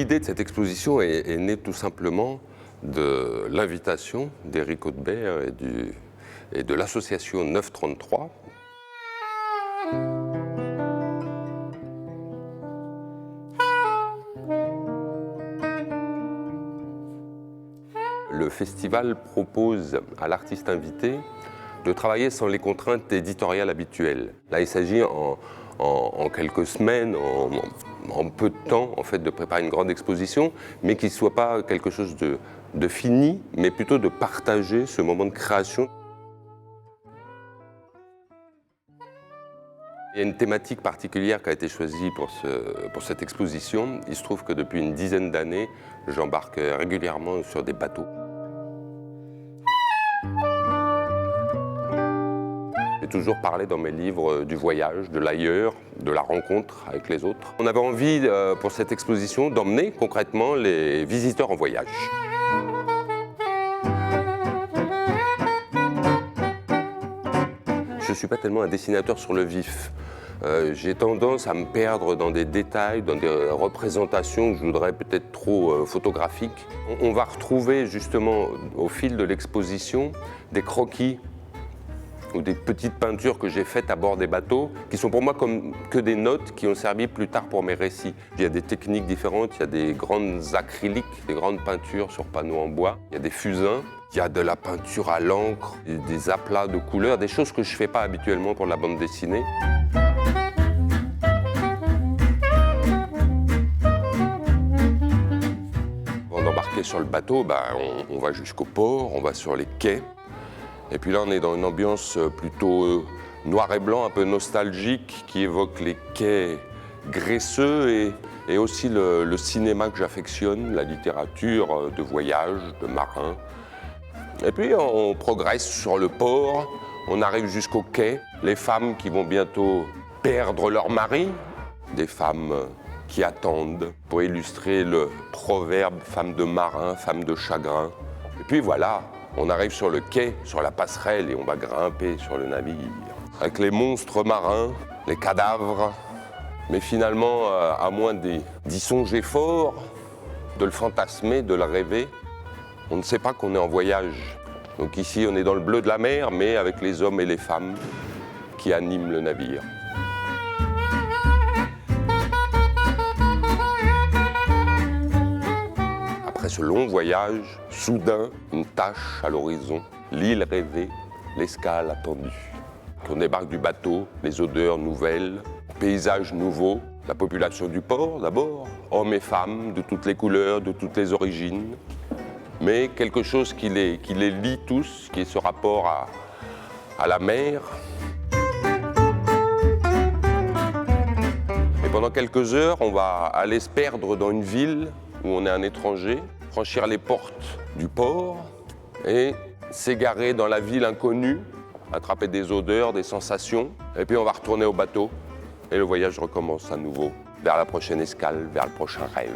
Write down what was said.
l'idée de cette exposition est née tout simplement de l'invitation d'Éric Audebert et de l'association 933. Le festival propose à l'artiste invité de travailler sans les contraintes éditoriales habituelles. Là, il s'agit en quelques semaines, en peu de temps, en fait, de préparer une grande exposition, mais qui ne soit pas quelque chose de fini, mais plutôt de partager ce moment de création. Il y a une thématique particulière qui a été choisie pour cette exposition. Il se trouve que depuis une dizaine d'années, j'embarque régulièrement sur des bateaux. J'ai toujours parlé dans mes livres du voyage, de l'ailleurs, de la rencontre avec les autres. On avait envie, pour cette exposition, d'emmener concrètement les visiteurs en voyage. Je ne suis pas tellement un dessinateur sur le vif. J'ai tendance à me perdre dans des détails, dans des représentations que je voudrais peut-être trop photographiques. On va retrouver justement au fil de l'exposition des croquis ou des petites peintures que j'ai faites à bord des bateaux, qui sont pour moi comme que des notes qui ont servi plus tard pour mes récits. Il y a des techniques différentes, il y a des grandes acryliques, des grandes peintures sur panneaux en bois, il y a des fusains, il y a de la peinture à l'encre, des aplats de couleurs, des choses que je ne fais pas habituellement pour la bande dessinée. Avant d'embarquer sur le bateau, on va jusqu'au port, on va sur les quais. Et puis là, on est dans une ambiance plutôt noir et blanc, un peu nostalgique, qui évoque les quais graisseux et aussi le cinéma que j'affectionne, la littérature de voyage, de marin. Et puis, on progresse sur le port, on arrive jusqu'au quai. Les femmes qui vont bientôt perdre leur mari, des femmes qui attendent, pour illustrer le proverbe « femme de marin, femme de chagrin ». Et puis voilà. On arrive sur le quai, sur la passerelle, et on va grimper sur le navire. Avec les monstres marins, les cadavres. Mais finalement, à moins d'y songer fort, de le fantasmer, de le rêver, on ne sait pas qu'on est en voyage. Donc ici, on est dans le bleu de la mer, mais avec les hommes et les femmes qui animent le navire. Après ce long voyage, soudain, une tache à l'horizon, l'île rêvée, l'escale attendue. On débarque du bateau, les odeurs nouvelles, paysages nouveaux, la population du port d'abord, hommes et femmes de toutes les couleurs, de toutes les origines, mais quelque chose qui les lie tous, qui est ce rapport à la mer. Et pendant quelques heures, on va aller se perdre dans une ville où on est un étranger, franchir les portes du port et s'égarer dans la ville inconnue, attraper des odeurs, des sensations, et puis on va retourner au bateau et le voyage recommence à nouveau vers la prochaine escale, vers le prochain rêve.